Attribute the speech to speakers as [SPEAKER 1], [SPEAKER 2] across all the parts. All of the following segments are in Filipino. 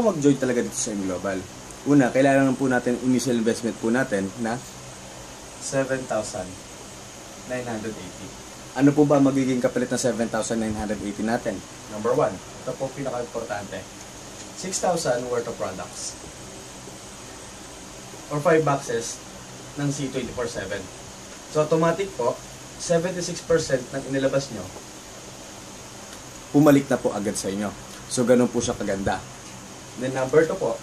[SPEAKER 1] Mag-join talaga dito sa M-Global. Una, kailangan po natin initial investment po natin na 7,980. Ano po ba magiging kapalit ng 7,980 natin? Number 1, ito po pinaka-importante. 6,000 worth of products. Or 5 boxes ng C24/7. So automatic po, 76% ng inilabas nyo, pumalik na po agad sa inyo. So ganun po siya kaganda. Then number 2 po,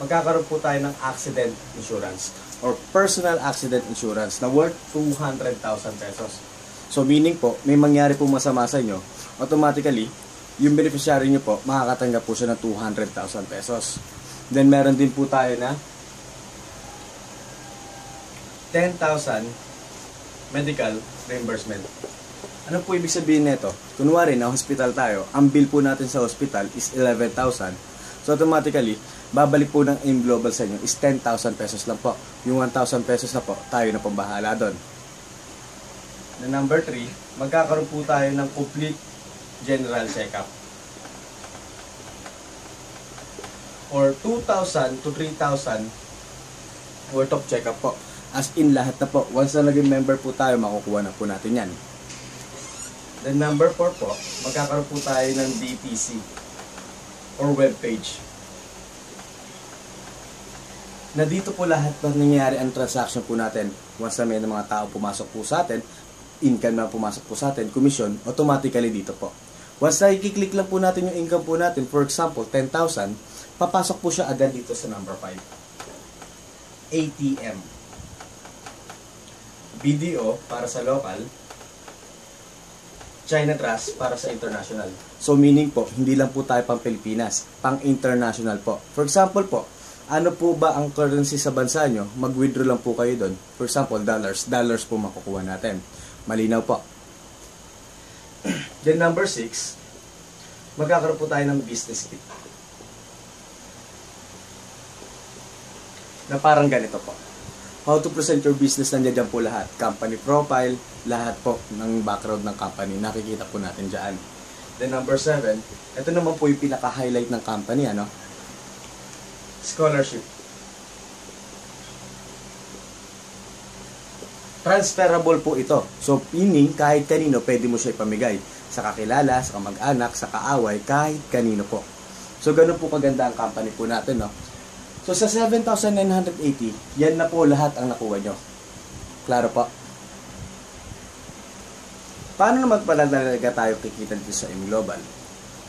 [SPEAKER 1] magkakaroon po tayo ng accident insurance or personal accident insurance na worth 200,000 pesos. So meaning po, may mangyari po masama sa inyo, automatically, yung beneficiary nyo po, makakatanggap po siya ng 200,000 pesos. Then meron din po tayo na 10,000 medical reimbursement. Ano po ibig sabihin nito? Kunwari na hospital tayo, ang bill po natin sa hospital is 11,000. So automatically, babalik po ng M-Global sa inyo is 10,000 pesos lang po. Yung 1,000 pesos na po, tayo na pambahala doon. The number 3, magkakaroon po tayo ng complete general checkup. Or 2,000 to 3,000 worth of checkup po. As in lahat na po. Once na naging member po tayo, makukuha na po natin yan. Then number 4 po, magkakaroon po tayo ng DTC or web page. Na dito po lahat na nangyayari ang transaction po natin. Once na may mga tao pumasok po sa atin, income na pumasok po sa atin, commission, automatically dito po. Once na i-click lang po natin yung income po natin, for example, 10,000, papasok po siya agad dito sa number 5. ATM. BDO para sa local, China Trust para sa international. So meaning po, hindi lang po tayo pang Pilipinas, pang international po. For example po, ano po ba ang currency sa bansa nyo? Mag-withdraw lang po kayo doon. For example, dollars. Dollars po makukuha natin. Malinaw po. Then number 6, magkakaroon po tayo ng business kit. Na parang ganito po. How to present your business, nandiyan po lahat. Company profile, lahat po ng background ng company. Nakikita po natin dyan. Then number 7, ito naman po yung pinaka-highlight ng company, ano? Scholarship. Transferable po ito. So, meaning, kahit kanino pwede mo siya ipamigay. Sa kakilala, sa kamag-anak, sa kaaway, kahit kanino po. So, ganun po kaganda ang company po natin, no? So, sa 7,980, yan na po lahat ang nakuha nyo. Klaro po? Paano naman pala talaga tayo kikita dito sa M-Global?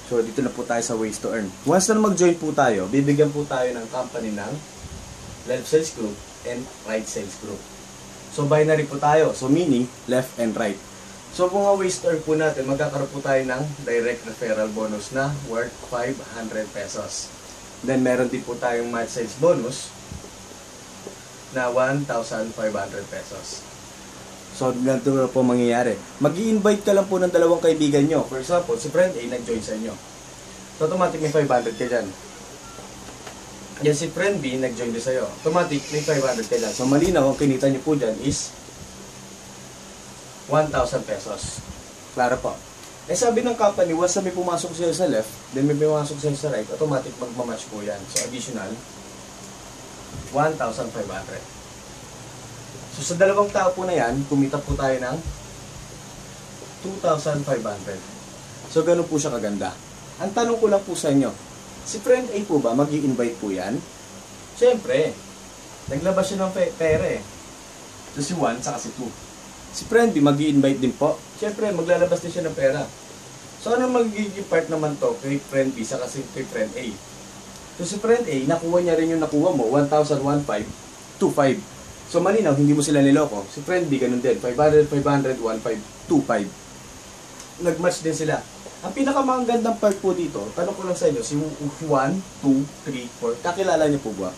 [SPEAKER 1] So, dito na po tayo sa ways to earn. Once na mag-join po tayo, bibigyan po tayo ng company ng left sales group and right sales group. So, binary po tayo. So, meaning, left and right. So, kung nga ways to earn po natin, magkakaroon po tayo ng direct referral bonus na worth 500 pesos. Then, meron din po tayong match sales bonus na 1,500 pesos. So, ganito na po mangyayari. Mag-i-invite ka lang po ng dalawang kaibigan nyo. For example, si friend A nag-join sa inyo. So, automatic may 500 ka dyan. Yan si friend B nag-join din sa'yo. Automatic may 500 ka dyan. So, malinaw, ang kinita nyo po dyan is 1,000 pesos. Klaro po. Eh, sabi ng company, once na may pumasok sa'yo sa left, then may pumasok sa'yo sa right, automatic magmamatch po yan. So, additional 1,500. So, sa dalawang tao po na yan, kumita po tayo ng 2,500. So, ganun po siya kaganda. Ang tanong ko lang po sa inyo, si friend A po ba, mag-i-invite po yan? Siyempre, naglabas siya ng pera eh. So, si 1 saka si 2. Si friend B, mag-i-invite din po. Siyempre, maglalabas din siya ng pera. So, ano magiging part naman to kay friend B saka kay friend A? So, si friend A, nakuha niya rin yung nakuha mo, 1,150, 2,500. So, malinaw, hindi mo sila niloko. Si friend B, ganun din. 500, 500, 1,500, 2,500. Nag-match din sila. Ang pinakamagandang part po dito, tanong ko lang sa inyo, si 1, 2, 3, 4, kakilala niyo po ba?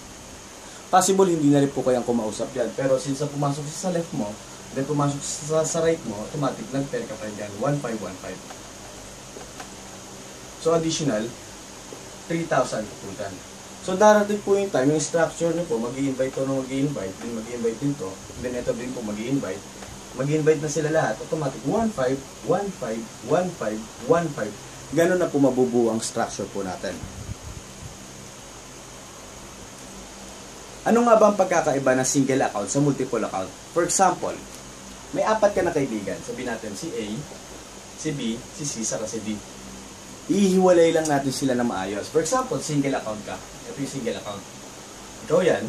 [SPEAKER 1] Possible, hindi na rin po kayang kumausap yan. Pero since pumasok sa left mo, then pumasok sa right mo, automatic nag-pair ka pa dyan, 1,515. So, additional, 3,000 po dyan. So, darating po yung time, yung structure nyo po, mag-i-invite to na mag-i-invite, then mag-i-invite din to, then ito din po mag-i-invite. Mag-i-invite na sila lahat, automatic, 1,5, 1,5, 1,5, 1,5. Ganun na po mabubuo ang structure po natin. Ano nga ba ang pagkakaiba ng single account sa multiple account? For example, may apat ka na kaibigan. Sabihin natin si A, si B, si C, saka si D. Ihiwalay lang natin sila na maayos. For example, single account ka. Ito yung single account. Ikaw yan,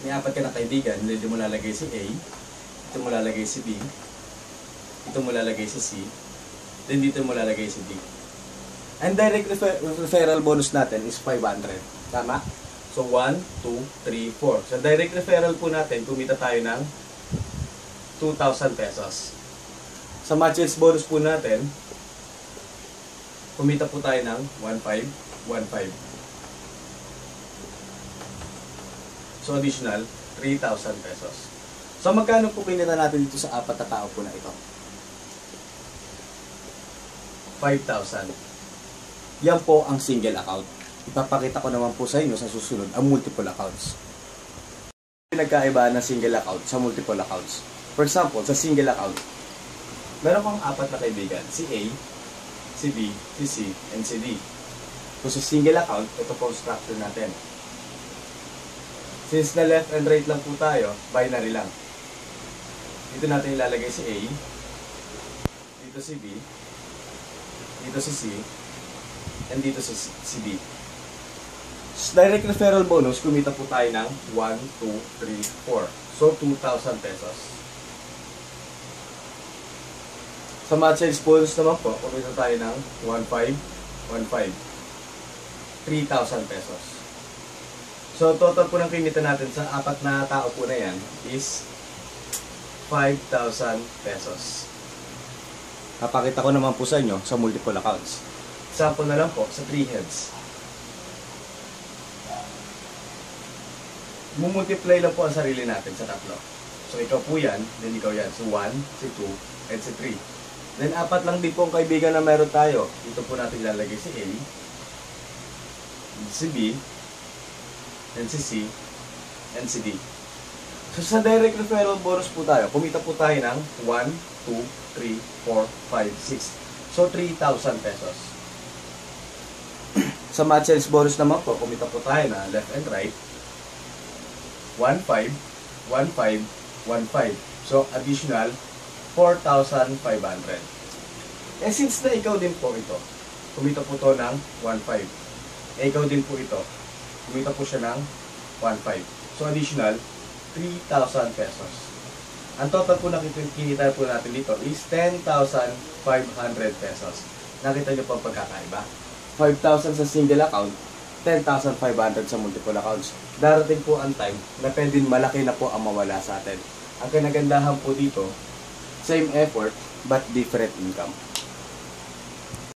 [SPEAKER 1] may apat ka na kaibigan. Dito mo lalagay si A, dito mo lalagay si B, dito mo lalagay si C, then dito mo lalagay si D. And direct referral bonus natin is 500. Tama? So, 1, 2, 3, 4. Sa direct referral po natin, kumita tayo ng 2,000 pesos. Sa matches bonus po natin, kumita po tayo ng 1,515. So, additional 3,000 pesos. So, magkano po kinita natin dito sa apat na tao po na ito? 5,000. Yan po ang single account. Ipapakita ko naman po sa inyo sa susunod ang multiple accounts. Pinagkaiba ng single account sa multiple accounts. For example, sa single account, meron kang apat na kaibigan. Si A, si B, si C, and si D. So sa single account, ito po ang structure natin. Since na left and right lang po tayo, binary lang. Dito natin ilalagay si A, dito si B, dito si C, and dito si D. Direct referral bonus, kumita po tayo ng 1, 2, 3, 4. So, 2,000 pesos. Sa match sales bonus naman po, kumita tayo ng 1,515. 3,000 pesos. So, total po ng kinita natin sa apat na tao po na yan is 5,000 pesos. Napakita ko naman po sa inyo sa multiple accounts. Example na lang po sa 3 heads. Mumultiply lang po ang sarili natin sa tatlo. So, ikaw po yan, then ikaw yan. So, 1, si 2, and si 3. Then, apat lang din po ang kaibigan na meron tayo. Dito po natin ilalagay si A, si B, and si C, and si D. So, sa direct referral bonus po tayo, kumita po tayo ng 1, 2, 3, 4, 5, 6. So, 3,000 pesos. Sa match sales bonus naman po, kumita po tayo na left and right. 1,515. So, additional 4,500. Eh, since na ikaw din po ito, kumita po to ng 1,500. Eh, ikaw din po ito, kumita po siya ng 1,500. So, additional 3,000 pesos. Ang total po na kinita po natin dito is 10,500 pesos. Nakita niyo po ang pagkakaiba. 5,000 sa single account, 10,500 sa multiple accounts. Darating po ang time na pwedeng malaki na po ang mawala sa atin. Ang kinagandahan po dito, same effort but different income.